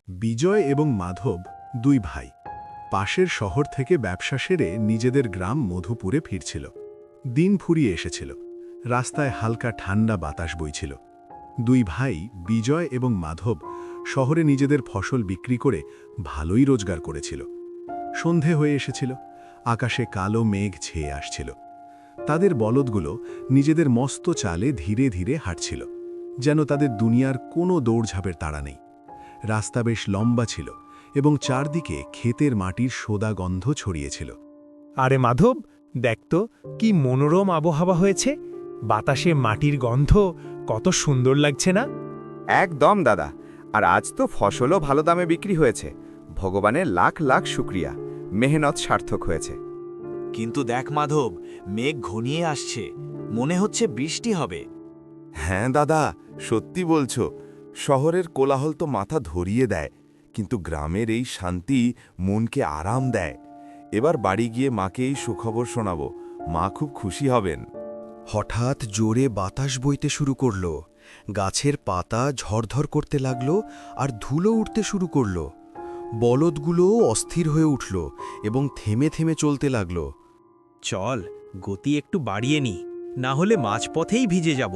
বিজয় এবং মাধব দুই ভাই পাশের শহর থেকে ব্যবসা সেরে নিজেদের গ্রাম মধুপুরে ফিরছিল। দিন ফুরিয়ে এসেছিল, রাস্তায় হালকা ঠান্ডা বাতাস বইছিল। দুই ভাই বিজয় এবং মাধব শহরে নিজেদের ফসল বিক্রি করে ভালোই রোজগার করেছিল। সন্ধে হয়ে এসেছিল, আকাশে কালো মেঘ ছেয়ে আসছিল। তাদের বলদগুলো নিজেদের মস্ত চালে ধীরে ধীরে হাঁটছিল, যেন তাদের দুনিয়ার কোনো দৌড়ঝাঁপের তাড়া নেই। রাস্তা বেশ লম্বা ছিল এবং চারদিকে ক্ষেতের মাটির সোদা গন্ধ ছড়িয়েছিল। আরে মাধব, দেখ তো কি মনোরম আবহাওয়া হয়েছে। বাতাসে মাটির গন্ধ কত সুন্দর লাগছে না? একদম দাদা। আর আজ তো ফসলও ভালো দামে বিক্রি হয়েছে। ভগবানের লাখ লাখ শুক্রিয়া, মেহনত সার্থক হয়েছে। কিন্তু দেখ মাধব, মেঘ ঘনিয়ে আসছে, মনে হচ্ছে বৃষ্টি হবে। হ্যাঁ দাদা, সত্যি বলছো। শহরের কোলাহল তো মাথা ধরিয়ে দেয়, কিন্তু গ্রামের এই শান্তি মনকে আরাম দেয়। এবার বাড়ি গিয়ে মাকে এই সুখবর শোনাবো, মা খুব খুশি হবেন। হঠাৎ জোরে বাতাস বইতে শুরু করল, গাছের পাতা ঝরঝর করতে লাগল আর ধুলো উঠতে শুরু করল। বলদগুলোও অস্থির হয়ে উঠল এবং থেমে থেমে চলতে লাগল। চল, গতি একটু বাড়িয়ে নি, না হলে মাঝপথেই ভিজে যাব।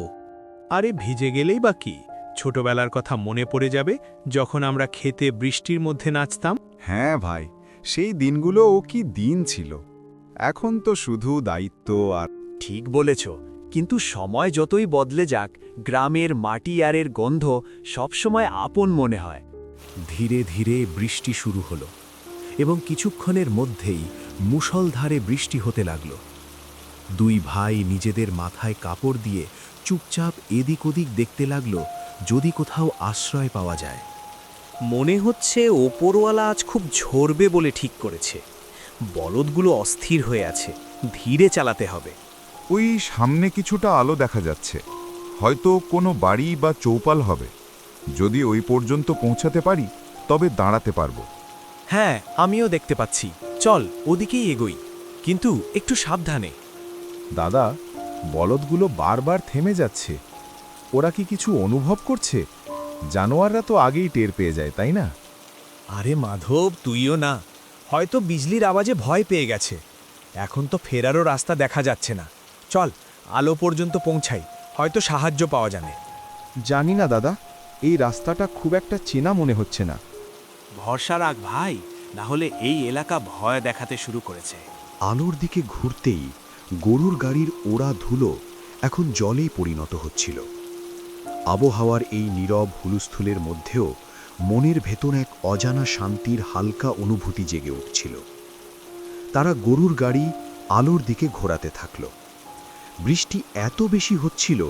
আরে ভিজে গেলেই বা কি, ছোটবেলার কথা মনে পড়ে যাবে, যখন আমরা খেতে বৃষ্টির মধ্যে নাচতাম। হ্যাঁ ভাই, সেই দিনগুলোও কি দিন ছিল। এখন তো শুধু দায়িত্ব আর। ঠিক বলেছ, কিন্তু সময় যতই বদলে যাক, গ্রামের মাটি আর এর গন্ধ সবসময় আপন মনে হয়। ধীরে ধীরে বৃষ্টি শুরু হল এবং কিছুক্ষণের মধ্যেই মুষলধারে বৃষ্টি হতে লাগল। দুই ভাই নিজেদের মাথায় কাপড় দিয়ে চুপচাপ এদিক ওদিক দেখতে লাগল, যদি কোথাও আশ্রয় পাওয়া যায়। মনে হচ্ছে ওপরওয়ালা আজ খুব ঝরবে বলে ঠিক করেছে। বলদগুলো অস্থির হয়ে আছে, ধীরে চালাতে হবে। ওই সামনে কিছুটা আলো দেখা যাচ্ছে, হয়তো কোনো বাড়ি বা চৌপাল হবে। যদি ওই পর্যন্ত পৌঁছাতে পারি তবে দাঁড়াতে পারবো। হ্যাঁ, আমিও দেখতে পাচ্ছি, চল ওদিকেই এগোই, কিন্তু একটু সাবধানে। দাদা, বলদগুলো বারবার থেমে যাচ্ছে। ওরা কি কিছু অনুভব করছে? জানোয়াররা তো আগেই টের পেয়ে যায়, তাই না? আরে মাধব, তুইও না, হয়তো বিজলির আওয়াজে ভয় পেয়ে গেছে। এখন তো ফেরারও রাস্তা দেখা যাচ্ছে না। চল, আলো পর্যন্ত পৌঁছাই, হয়তো সাহায্য পাওয়া যাবে। জানি না দাদা, এই রাস্তাটা খুব একটা চেনা মনে হচ্ছে না। ভরসা রাখ ভাই, না হলে এই এলাকা ভয় দেখাতে শুরু করেছে। আলোর দিকে ঘুরতেই গরুর গাড়ির ওড়া ধুলো এখন জলে পরিণত হচ্ছিল। আবহাওয়ার এই নীরব হুলস্থুলের মধ্যেও মনের ভেতর এক অজানা শান্তির হালকা অনুভূতি জেগে উঠছিল। তারা গরুর গাড়ি আলোর দিকে ঘোরাতে থাকল। বৃষ্টি এত বেশি হচ্ছিল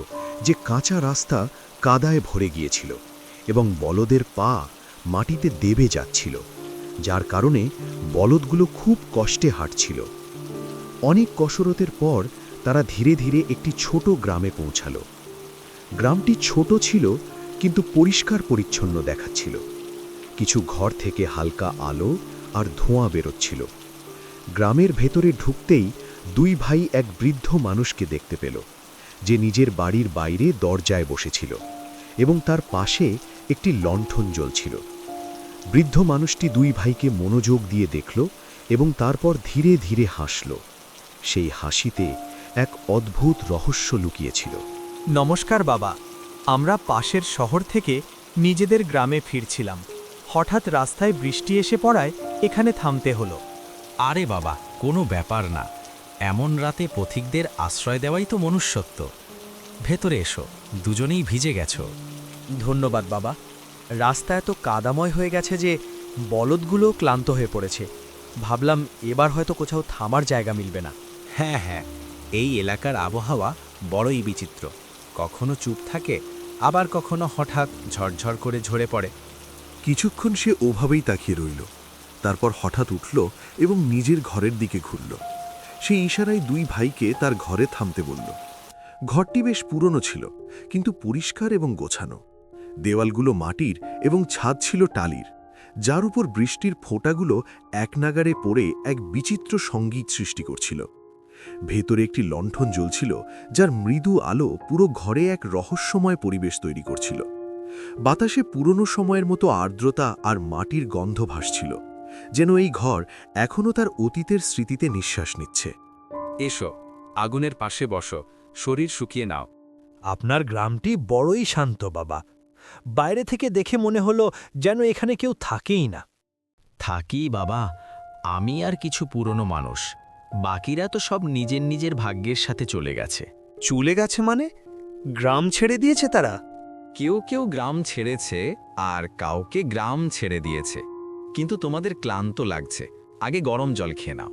যে কাঁচা রাস্তা কাদায় ভরে গিয়েছিল এবং বলদের পা মাটিতে দেবে যাচ্ছিল, যার কারণে বলদগুলো খুব কষ্টে হাঁটছিল। অনেক কসরতের পর তারা ধীরে ধীরে একটি ছোট গ্রামে পৌঁছাল। গ্রামটি ছোট ছিল, কিন্তু পরিষ্কার পরিচ্ছন্ন দেখাচ্ছিল। কিছু ঘর থেকে হালকা আলো আর ধোঁয়া বেরোচ্ছিল। গ্রামের ভেতরে ঢুকতেই দুই ভাই এক বৃদ্ধ মানুষকে দেখতে পেল, যে নিজের বাড়ির বাইরে দরজায় বসেছিল এবং তার পাশে একটি লণ্ঠন জ্বলছিল। বৃদ্ধ মানুষটি দুই ভাইকে মনোযোগ দিয়ে দেখল এবং তারপর ধীরে ধীরে হাসল। সেই হাসিতে এক অদ্ভুত রহস্য লুকিয়েছিল। নমস্কার বাবা, আমরা পাশের শহর থেকে নিজেদের গ্রামে ফিরছিলাম। হঠাৎ রাস্তায় বৃষ্টি এসে পড়ায় এখানে থামতে হলো। আরে বাবা, কোনো ব্যাপার না। এমন রাতে পথিকদের আশ্রয় দেওয়াই তো মনুষ্যত্ব। ভেতরে এসো, দুজনেই ভিজে গেছো। ধন্যবাদ বাবা। রাস্তা এত কাদাময় হয়ে গেছে যে বলদগুলো ক্লান্ত হয়ে পড়েছে। ভাবলাম এবার হয়তো কোথাও থামার জায়গা মিলবে না। হ্যাঁ হ্যাঁ, এই এলাকার আবহাওয়া বড়ই বিচিত্র। কখনো চুপ থাকে, আবার কখনো হঠাৎ ঝরঝর করে ঝরে পড়ে। কিছুক্ষণ সে ওভাবেই তাকিয়ে রইল, তারপর হঠাৎ উঠল এবং নিজের ঘরের দিকে ঘুরল। সে ইশারায় দুই ভাইকে তার ঘরে থামতে বলল। ঘরটি বেশ পুরনো ছিল, কিন্তু পরিষ্কার এবং গোছানো। দেওয়ালগুলো মাটির এবং ছাদ ছিল টালির, যার উপর বৃষ্টির ফোঁটাগুলো একনাগাড়ে পড়ে এক বিচিত্র সঙ্গীত সৃষ্টি করছিল। ভেতরে একটি লণ্ঠন জ্বলছিল, যার মৃদু আলো পুরো ঘরে এক রহস্যময় পরিবেশ তৈরি করছিল। বাতাসে পুরনো সময়ের মতো আর্দ্রতা আর মাটির গন্ধ ভাসছিল, যেন এই ঘর এখনও তার অতীতের স্মৃতিতে নিঃশ্বাস নিচ্ছে। এসো, আগুনের পাশে বসো, শরীর শুকিয়ে নাও। আপনার গ্রামটি বড়ই শান্ত বাবা। বাইরে থেকে দেখে মনে হলো যেন এখানে কেউ থাকেই না। থাকি বাবা, আমি আর কিছু পুরনো মানুষ। বাকিরা তো সব নিজের নিজের ভাগ্যের সাথে চলে গেছে। চলে গেছে মানে? গ্রাম ছেড়ে দিয়েছে তারা? কেউ কেউ গ্রাম ছেড়েছে আর কাউকে গ্রাম ছেড়ে দিয়েছে। কিন্তু তোমাদের ক্লান্ত লাগছে, আগে গরম জল খেয়ে নাও।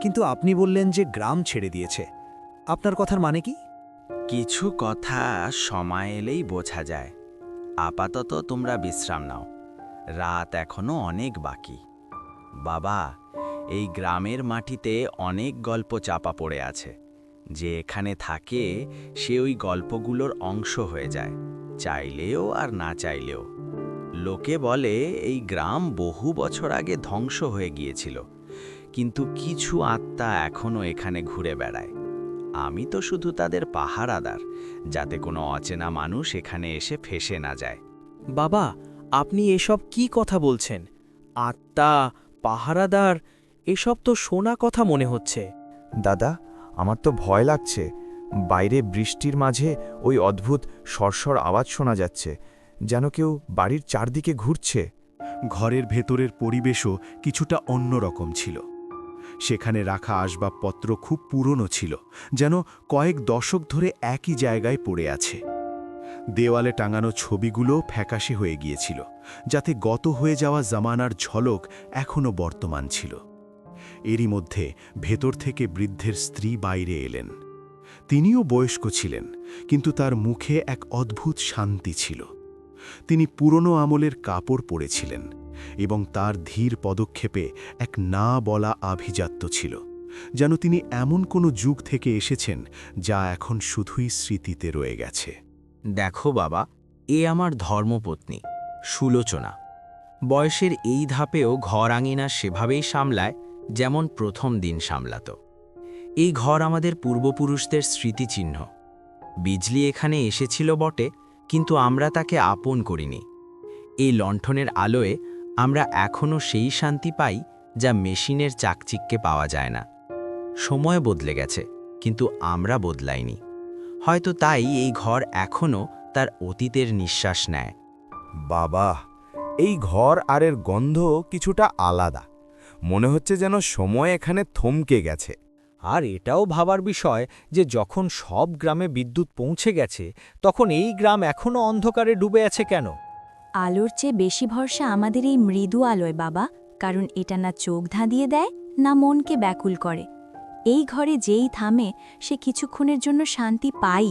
কিন্তু আপনি বললেন যে গ্রাম ছেড়ে দিয়েছে, আপনার কথার মানে কি? কিছু কথা সময় এলেই বোঝা যায়। আপাতত তোমরা বিশ্রাম নাও, রাত এখনো অনেক বাকি। বাবা, এই গ্রামের মাটিতে অনেক গল্প চাপা পড়ে আছে। যে এখানে থাকে সে ওই গল্পগুলোর অংশ হয়ে যায়, চাইলেও আর না চাইলেও। লোকে বলে এই গ্রাম বহু বছর আগে ধ্বংস হয়ে গিয়েছিল, কিন্তু কিছু আত্মা এখনো এখানে ঘুরে বেড়ায়। আমি তো শুধু তাদের পাহারাদার, যাতে কোনো অচেনা মানুষ এখানে এসে ফেঁসে না যায়। বাবা, আপনি এসব কি কথা বলছেন? আত্মা, পাহারাদার, এসব তো শোনা কথা মনে হচ্ছে। দাদা, আমার তো ভয় লাগছে। বাইরে বৃষ্টির মাঝে ওই অদ্ভুত সরসর আওয়াজ শোনা যাচ্ছে, যেন কেউ বাড়ির চারদিকে ঘুরছে। ঘরের ভেতরের পরিবেশও কিছুটা অন্যরকম ছিল। সেখানে রাখা আসবাবপত্র খুব পুরনো ছিল, যেন কয়েক দশক ধরে একই জায়গায় পড়ে আছে। দেওয়ালে টাঙানো ছবিগুলো ফ্যাকাশে হয়ে গিয়েছিল, যাতে গত হয়ে যাওয়া জামানার ঝলক এখনও বর্তমান ছিল। এরই মধ্যে ভেতর থেকে বৃদ্ধের স্ত্রী বাইরে এলেন। তিনিও বয়স্ক ছিলেন, কিন্তু তার মুখে এক অদ্ভুত শান্তি ছিল। তিনি পুরনো আমলের কাপড় পরেছিলেন এবং তার ধীর পদক্ষেপে এক না বলা আভিজাত্য ছিল, যেন তিনি এমন কোনো যুগ থেকে এসেছেন যা এখন শুধুই স্মৃতিতে রয়ে গেছে। দেখো বাবা, এ আমার ধর্মপত্নী সুলোচনা। বয়সের এই ধাপেও ঘর আঙিনা সেভাবেই সামলায় যেমন প্রথম দিন সামলাত। এই ঘর আমাদের পূর্বপুরুষদের স্মৃতিচিহ্ন। বিজলি এখানে এসেছিল বটে, কিন্তু আমরা তাকে আপন করিনি। এই লণ্ঠনের আলোয় আমরা এখনও সেই শান্তি পাই যা মেশিনের চাকচিক্যে পাওয়া যায় না। সময় বদলে গেছে, কিন্তু আমরা বদলাইনি। হয়তো তাই এই ঘর এখনও তার অতীতের নিঃশ্বাস নেয়। বাবা, এই ঘর আর এর গন্ধ কিছুটা আলাদা। মনে হচ্ছে যেন সময় এখানে থমকে গেছে। আর এটাও ভাবার বিষয় যে যখন সব গ্রামে বিদ্যুৎ পৌঁছে গেছে, তখন এই গ্রাম এখনও অন্ধকারে ডুবে আছে কেন? আলোর চেয়ে বেশি ভরসা আমাদের এই মৃদু আলোয় বাবা, কারণ এটা না চোখ ধাঁধিয়ে দেয়, না মনকে ব্যাকুল করে। এই ঘরে যেই থামে সে কিছুক্ষণের জন্য শান্তি পাই,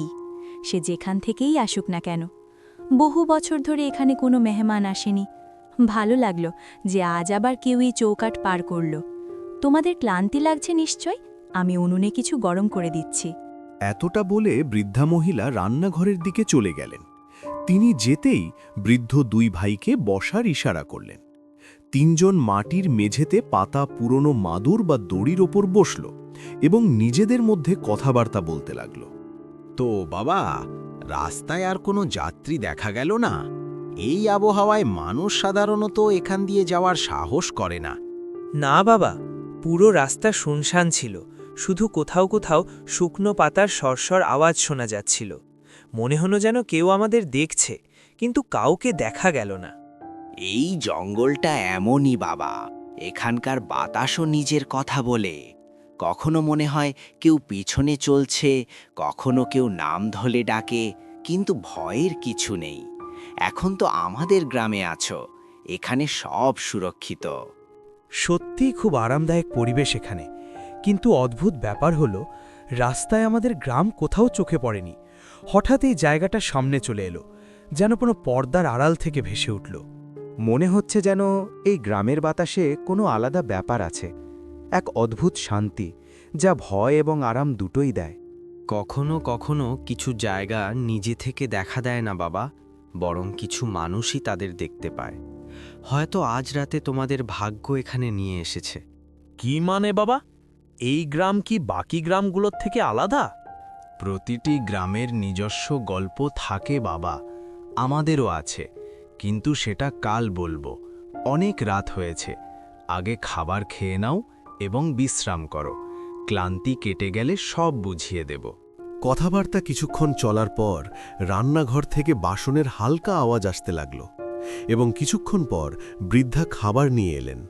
সে যেখান থেকেই আসুক না কেন। বহু বছর ধরে এখানে কোনো মেহমান আসেনি। ভালো লাগলো যে আজ আবার কেউই চৌকাঠ পার করল। তোমাদের ক্লান্তি লাগছে নিশ্চয়, আমি উনুনে কিছু গরম করে দিচ্ছি। এতটা বলে বৃদ্ধা মহিলা রান্নাঘরের দিকে চলে গেলেন। তিনি যেতেই বৃদ্ধ দুই ভাইকে বসার ইশারা করলেন। তিনজন মাটির মেঝেতে পাতা পুরনো মাদুর বা দড়ির ওপর বসল এবং নিজেদের মধ্যে কথাবার্তা বলতে লাগল। তো বাবা, রাস্তায় আর কোনো যাত্রী দেখা গেল না? এই আবহাওয়ায় মানুষ সাধারণত এখান দিয়ে যাওয়ার সাহস করে না। না বাবা, পুরো রাস্তা শুনশান ছিল। শুধু কোথাও কোথাও শুকনো পাতার সরসর আওয়াজ শোনা যাচ্ছিল। মনে হলো যেন কেউ আমাদের দেখছে, কিন্তু কাউকে দেখা গেল না। এই জঙ্গলটা এমনই বাবা, এখানকার বাতাসও নিজের কথা বলে। কখনো মনে হয় কেউ পিছনে চলছে, কখনো কেউ নাম ধরে ডাকে, কিন্তু ভয়ের কিছু নেই। এখন তো আমাদের গ্রামে আছো, এখানে সব সুরক্ষিত। সত্যিই খুব আরামদায়ক পরিবেশ এখানে, কিন্তু অদ্ভুত ব্যাপার হলো রাস্তায় আমাদের গ্রাম কোথাও চোখে পড়েনি। হঠাৎ এই জায়গাটা সামনে চলে এলো, যেন কোনো পর্দার আড়াল থেকে ভেসে উঠল। মনে হচ্ছে যেন এই গ্রামের বাতাসে কোনো আলাদা ব্যাপার আছে, এক অদ্ভুত শান্তি যা ভয় এবং আরাম দুটোই দেয়। কখনো কখনো কিছু জায়গা নিজে থেকে দেখা দেয় না বাবা, বরং কিছু মানুষই তাদের দেখতে পায়। হয়তো আজ রাতে তোমাদের ভাগ্য এখানে নিয়ে এসেছে। কি মানে বাবা? এই গ্রাম কি বাকি গ্রামগুলোর থেকে আলাদা? প্রতিটি গ্রামের নিজস্ব গল্প থাকে বাবা, আমাদেরও আছে, কিন্তু সেটা কাল বলবো। অনেক রাত হয়েছে, আগে খাবার খেয়ে নাও এবং বিশ্রাম করো। ক্লান্তি কেটে গেলে সব বুঝিয়ে দেব। কথাবার্তা কিছুক্ষণ চলার পর রান্নাঘর থেকে বাসনের হালকা আওয়াজ আসতে লাগল এবং কিছুক্ষণ পর বৃদ্ধা খাবার নিয়ে এলেন।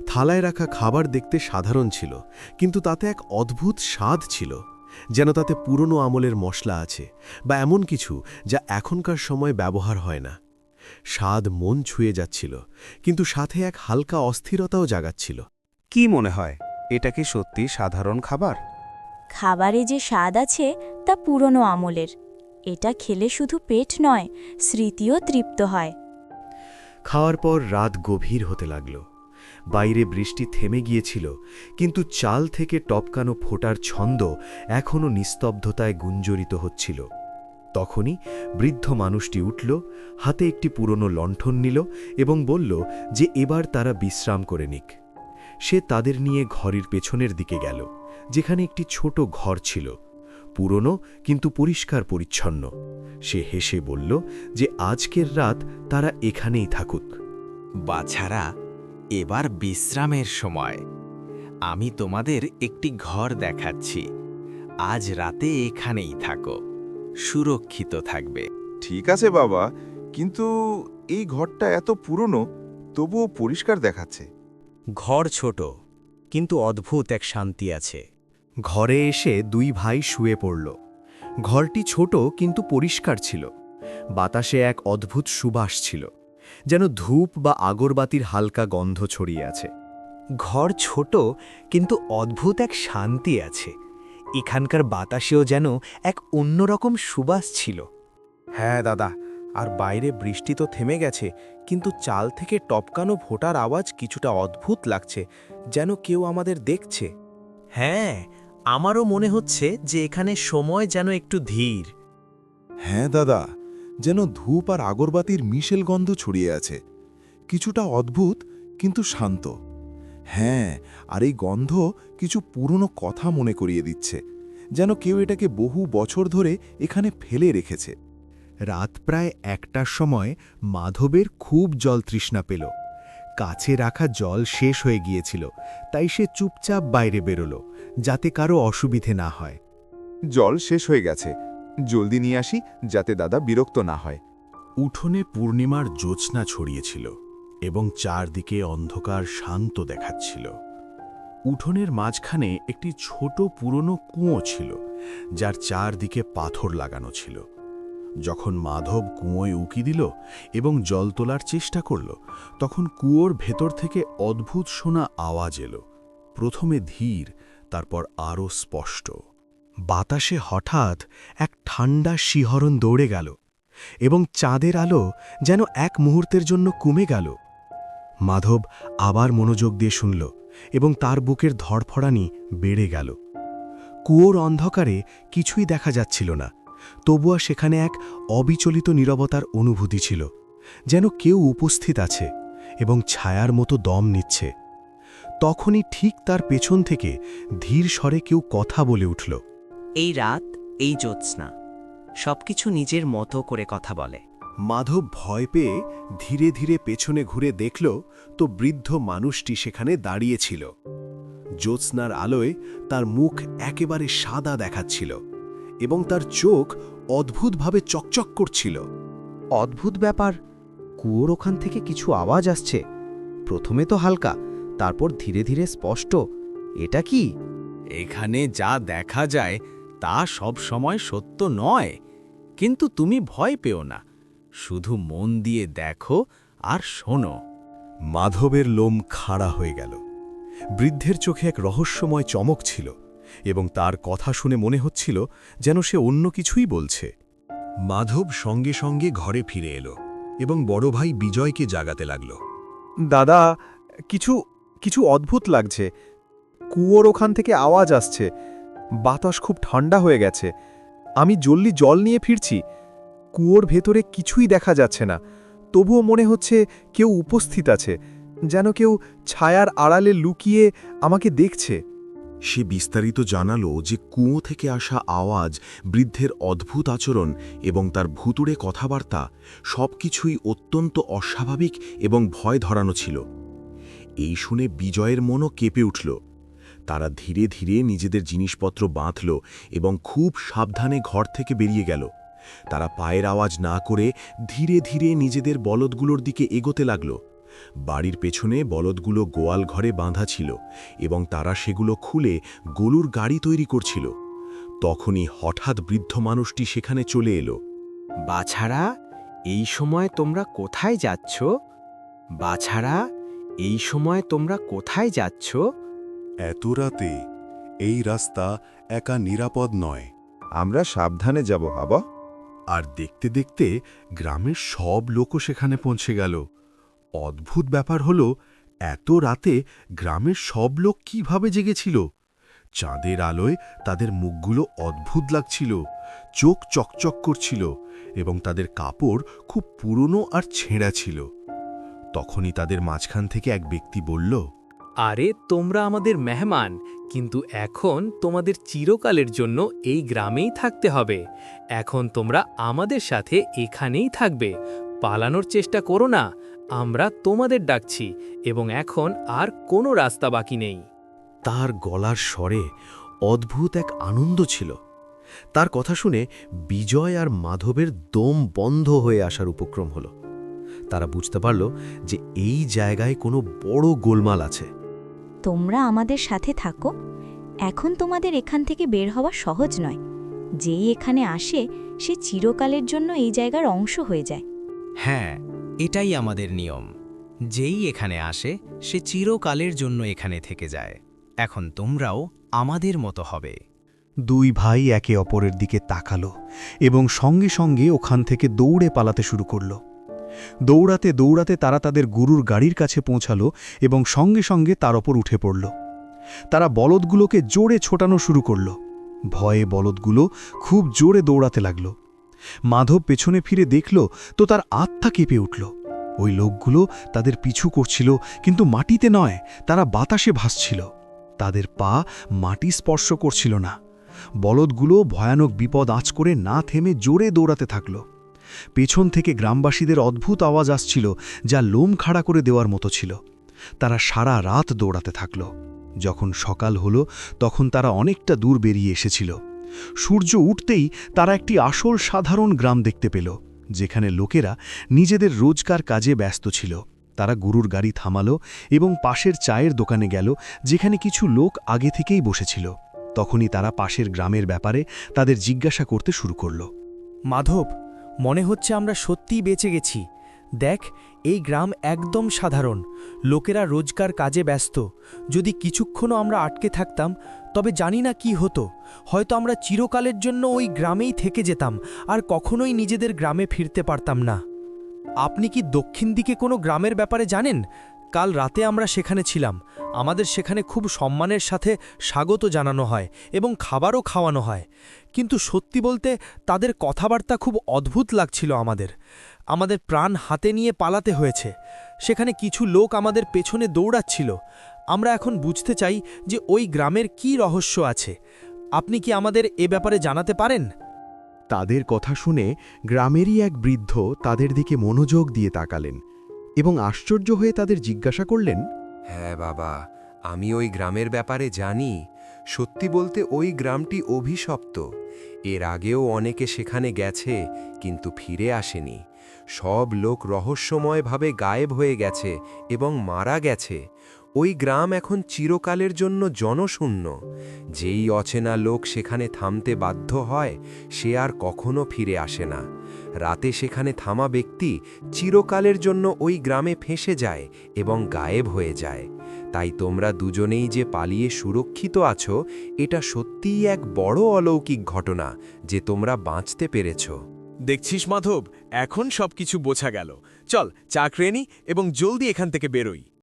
থালায় রাখা খাবার দেখতে সাধারণ ছিল, কিন্তু তাতে এক অদ্ভুত স্বাদ ছিল, যেন তাতে পুরনো আমলের মশলা আছে বা এমন কিছু যা এখনকার সময় ব্যবহার হয় না। স্বাদ মন ছুঁয়ে যাচ্ছিল, কিন্তু সাথে এক হালকা অস্থিরতাও জাগাচ্ছিল। কি মনে হয়, এটা কি সত্যি সাধারণ খাবার? খাবারে যে স্বাদ আছে তা পুরনো আমলের। এটা খেলে শুধু পেট নয়, স্মৃতিও তৃপ্ত হয়। খাওয়ার পর রাত গভীর হতে লাগল। বাইরে বৃষ্টি থেমে গিয়েছিল, কিন্তু চাল থেকে টপকানো ফোঁটার ছন্দ এখনও নিস্তব্ধতায় গুঞ্জরিত হচ্ছিল। তখনই বৃদ্ধ মানুষটি উঠল, হাতে একটি পুরনো লণ্ঠন নিল এবং বলল যে এবার তারা বিশ্রাম করে নিক। সে তাদের নিয়ে ঘরের পেছনের দিকে গেল, যেখানে একটি ছোট ঘর ছিল, পুরনো কিন্তু পরিষ্কার পরিচ্ছন্ন। সে হেসে বলল যে আজকের রাত তারা এখানেই থাকুক। বাছারা, এবার বিশ্রামের সময়। আমি তোমাদের একটি ঘর দেখাচ্ছি। আজ রাতে এখানেই থাকো, সুরক্ষিত থাকবে। ঠিক আছে বাবা, কিন্তু এই ঘরটা এত পুরনো, তবুও পরিষ্কার দেখাচ্ছে। ঘর ছোট, কিন্তু অদ্ভুত এক শান্তি আছে। ঘরে এসে দুই ভাই শুয়ে পড়ল। ঘরটি ছোট কিন্তু পরিষ্কার ছিল। বাতাসে এক অদ্ভুত সুবাস ছিল, যেন ধূপ বা আগরবাতির হালকা গন্ধ ছড়িয়ে আছে। ঘর ছোট, কিন্তু অদ্ভুত এক শান্তি আছে। এখানকার বাতাসেও যেন এক অন্যরকম সুবাস ছিল। হ্যাঁ দাদা, আর বাইরে বৃষ্টি তো থেমে গেছে, কিন্তু চাল থেকে টপকানো ফোঁটার আওয়াজ কিছুটা অদ্ভুত লাগছে, যেন কেউ আমাদের দেখছে। হ্যাঁ, আমারও মনে হচ্ছে যে এখানে সময় যেন একটু ধীর। হ্যাঁ দাদা, যেন ধূপ আর আগরবাতির মিশেল গন্ধ ছড়িয়ে আছে। কিছুটা অদ্ভুত কিন্তু শান্ত। হ্যাঁ, আর এই গন্ধ কিছু পুরনো কথা মনে করিয়ে দিচ্ছে, যেন কেউ এটাকে বহু বছর ধরে এখানে ফেলে রেখেছে। রাত প্রায় ১টার সময় মাধবের খুব জল তৃষ্ণা পেল। কাছে রাখা জল শেষ হয়ে গিয়েছিল, তাই সে চুপচাপ বাইরে বেরোল, যাতে কারো অসুবিধে না হয়। জল শেষ হয়ে গেছে, জলদি নিয়ে আসি যাতে দাদা বিরক্ত না হয়। উঠোনে পূর্ণিমার জ্যোৎস্না ছড়িয়েছিল এবং চারদিকে অন্ধকার শান্ত দেখাচ্ছিল। উঠোনের মাঝখানে একটি ছোট পুরনো কুঁয়ো ছিল, যার চারদিকে পাথর লাগানো ছিল। যখন মাধব কুঁয়োয় উকি দিল এবং জল তোলার চেষ্টা করল, তখন কুয়োর ভেতর থেকে অদ্ভুত শোনা আওয়াজ এলো, প্রথমে ধীর, তারপর আরও স্পষ্ট। বাতাসে হঠাৎ এক ঠান্ডা শিহরণ দৌড়ে গেল এবং চাঁদের আলো যেন এক মুহূর্তের জন্য কমে গেল। মাধব আবার মনোযোগ দিয়ে শুনল এবং তার বুকের ধড়ফড়ানি বেড়ে গেল। কুয়োর অন্ধকারে কিছুই দেখা যাচ্ছিল না, তবুও সেখানে এক অবিচলিত নীরবতার অনুভূতি ছিল, যেন কেউ উপস্থিত আছে এবং ছায়ার মতো দম নিচ্ছে। তখনই ঠিক তার পেছন থেকে ধীর স্বরে কেউ কথা বলে উঠল। এই রাত, এই জ্যোৎস্না, সবকিছু নিজের মতো করে কথা বলে। মাধব ভয় পেয়ে ধীরে ধীরে পেছনে ঘুরে দেখল তো বৃদ্ধ মানুষটি সেখানে দাঁড়িয়েছিল। জ্যোৎস্নার আলোয় তার মুখ একেবারে সাদা দেখাচ্ছিল এবং তার চোখ অদ্ভুতভাবে চকচক করছিল। অদ্ভুত ব্যাপার, কুয়োর ওখান থেকে কিছু আওয়াজ আসছে। প্রথমে তো হালকা, তারপর ধীরে ধীরে স্পষ্ট। এটা কি? এখানে যা দেখা যায় তা সব সময় সত্য নয়, কিন্তু তুমি ভয় পেও না, শুধু মন দিয়ে দেখো আর শোনো। মাধবের লোম খাড়া হয়ে গেল। বৃদ্ধের চোখে এক রহস্যময় চমক ছিল এবং তার কথা শুনে মনে হচ্ছিল যেন সে অন্য কিছুই বলছে। মাধব সঙ্গে সঙ্গে ঘরে ফিরে এলো এবং বড় ভাই বিজয়কে জাগাতে লাগল। দাদা, কিছু কিছু অদ্ভুত লাগছে। কুয়োর ওখান থেকে আওয়াজ আসছে, বাতাস খুব ঠান্ডা হয়ে গেছে। আমি জলদি জল নিয়ে ফিরছি। কুয়োর ভেতরে কিছুই দেখা যাচ্ছে না, তবুও মনে হচ্ছে কেউ উপস্থিত আছে, যেন কেউ ছায়ার আড়ালে লুকিয়ে আমাকে দেখছে। সে বিস্তারিত জানালো যে কুয়ো থেকে আসা আওয়াজ, বৃদ্ধের অদ্ভুত আচরণ এবং তার ভুতুড়ে কথাবার্তা সবকিছুই অত্যন্ত অস্বাভাবিক এবং ভয় ধরানো ছিল। এই শুনে বিজয়ের মনও কেঁপে উঠল। তারা ধীরে ধীরে নিজেদের জিনিসপত্র বাঁধল এবং খুব সাবধানে ঘর থেকে বেরিয়ে গেল। তারা পায়ের আওয়াজ না করে ধীরে ধীরে নিজেদের বলদগুলোর দিকে এগোতে লাগল। বাড়ির পেছনে বলদগুলো গোয়াল ঘরে বাঁধা ছিল এবং তারা সেগুলো খুলে গরুর গাড়ি তৈরি করছিল। তখনই হঠাৎ বৃদ্ধ মানুষটি সেখানে চলে এলো। বাছারা, এই সময় তোমরা কোথায় যাচ্ছ? বাছারা, এই সময় তোমরা কোথায় যাচ্ছ? এত রাতে এই রাস্তা একা নিরাপদ নয়। আমরা সাবধানে যাব বাবা। আর দেখতে দেখতে গ্রামের সব লোকও সেখানে পৌঁছে গেল। অদ্ভুত ব্যাপার হলো, এত রাতে গ্রামের সব লোক কিভাবে জেগেছিল। চাঁদের আলোয় তাদের মুখগুলো অদ্ভুত লাগছিল, চোখ চকচক করছিল এবং তাদের কাপড় খুব পুরনো আর ছেঁড়া ছিল। তখনই তাদের মাঝখান থেকে এক ব্যক্তি বলল, আরে তোমরা আমাদের মেহমান, কিন্তু এখন তোমাদের চিরকালের জন্য এই গ্রামেই থাকতে হবে। এখন তোমরা আমাদের সাথে এখানেই থাকবে। পালানোর চেষ্টা করো না, আমরা তোমাদের ডাকছি এবং এখন আর কোনো রাস্তা বাকি নেই। তার গলার স্বরে অদ্ভুত এক আনন্দ ছিল। তার কথা শুনে বিজয় আর মাধবের দম বন্ধ হয়ে আসার উপক্রম হল। তারা বুঝতে পারল যে এই জায়গায় কোনো বড় গোলমাল আছে। তোমরা আমাদের সাথে থাকো। এখন তোমাদের এখান থেকে বের হওয়া সহজ নয়। যেই এখানে আসে সে চিরকালের জন্য এই জায়গার অংশ হয়ে যায়। হ্যাঁ, এটাই আমাদের নিয়ম। যেই এখানে আসে সে চিরকালের জন্য এখানে থেকে যায়। এখন তোমরাও আমাদের মতো হবে। দুই ভাই একে অপরের দিকে তাকালো এবং সঙ্গে সঙ্গে ওখান থেকে দৌড়ে পালাতে শুরু করল। দৌড়াতে দৌড়াতে তারা তাদের গরুর গাড়ির কাছে পৌঁছালো এবং সঙ্গে সঙ্গে তার ওপর উঠে পড়ল। তারা বলদগুলোকে জোরে ছোটানো শুরু করল। ভয়ে বলদগুলো খুব জোরে দৌড়াতে লাগল। মাধব পেছনে ফিরে দেখল তো তার আত্মা কেঁপে উঠল। ওই লোকগুলো তাদের পিছু করছিল, কিন্তু মাটিতে নয়, তারা বাতাসে ভাসছিল। তাদের পা মাটি স্পর্শ করছিল না। বলদগুলো ভয়ানক বিপদ আঁচ করে না থেমে জোরে দৌড়াতে থাকল। পেছন থেকে গ্রামবাসীদের অদ্ভুত আওয়াজ আসছিল, যা লোম খাড়া করে দেওয়ার মতো ছিল। তারা সারা রাত দৌড়াতে থাকল। যখন সকাল হলো তখন তারা অনেকটা দূর বেরিয়ে এসেছিল। সূর্য উঠতেই তারা একটি আসল সাধারণ গ্রাম দেখতে পেল, যেখানে লোকেরা নিজেদের রোজকার কাজে ব্যস্ত ছিল। তারা গরুর গাড়ি থামালো এবং পাশের চায়ের দোকানে গেল, যেখানে কিছু লোক আগে থেকেই বসেছিল। তখনই তারা পাশের গ্রামের ব্যাপারে তাদের জিজ্ঞাসা করতে শুরু করল। মাধব, মনে হচ্ছে আমরা সত্যিই বেঁচে গেছি। দেখ, এই গ্রাম একদম সাধারণ। লোকেরা রোজকার কাজে ব্যস্ত। যদি কিছুক্ষণও আমরা আটকে থাকতাম তবে জানি না কি হতো। হয়তো আমরা চিরকালের জন্য ওই গ্রামেই থেকে যেতাম আর কখনোই নিজেদের গ্রামে ফিরতে পারতাম না। আপনি কি দক্ষিণ দিকে কোনো গ্রামের ব্যাপারে জানেন? কাল রাতে আমরা সেখানে ছিলাম। আমাদের সেখানে খুব সম্মানের সাথে স্বাগত জানানো হয় এবং খাবারও খাওয়ানো হয়। কিন্তু সত্যি বলতে তাদের কথাবার্তা খুব অদ্ভুত লাগছিল। আমাদের প্রাণ হাতে নিয়ে পালাতে হয়েছে। সেখানে কিছু লোক আমাদের পেছনে দৌড়াচ্ছিল। আমরা এখন বুঝতে চাই যে ওই গ্রামের কী রহস্য আছে। আপনি কি আমাদের এ ব্যাপারে জানাতে পারেন? তাদের কথা শুনে গ্রামেরই এক বৃদ্ধ তাদের দিকে মনোযোগ দিয়ে তাকালেন এবং আশ্চর্য হয়ে তাদের জিজ্ঞাসা করলেন, হ্যাঁ বাবা, আমি ওই গ্রামের ব্যাপারে জানি। সত্যি বলতে ওই গ্রামটি অভিশপ্ত। এর আগেও অনেকে সেখানে গেছে, কিন্তু ফিরে আসেনি। সব লোক রহস্যময়ভাবে গায়েব হয়ে গেছে এবং মারা গেছে। ওই গ্রাম এখন চিরকালের জন্য জনশূন্য। যেই অচেনা লোক সেখানে থামতে বাধ্য হয় সে আর কখনো ফিরে আসে না। রাতে সেখানে থামা ব্যক্তি চিরকালের জন্য ওই গ্রামে ফেঁসে যায় এবং গায়েব হয়ে যায়। তাই তোমরা দুজনেই যে পালিয়ে সুরক্ষিত আছো, এটা সত্যিই এক বড় অলৌকিক ঘটনা যে তোমরা বাঁচতে পেরেছ। দেখছিস মাধব, এখন সবকিছু বোঝা গেল। চল চা খেয়ে নি এবং জলদি এখান থেকে বেরোই।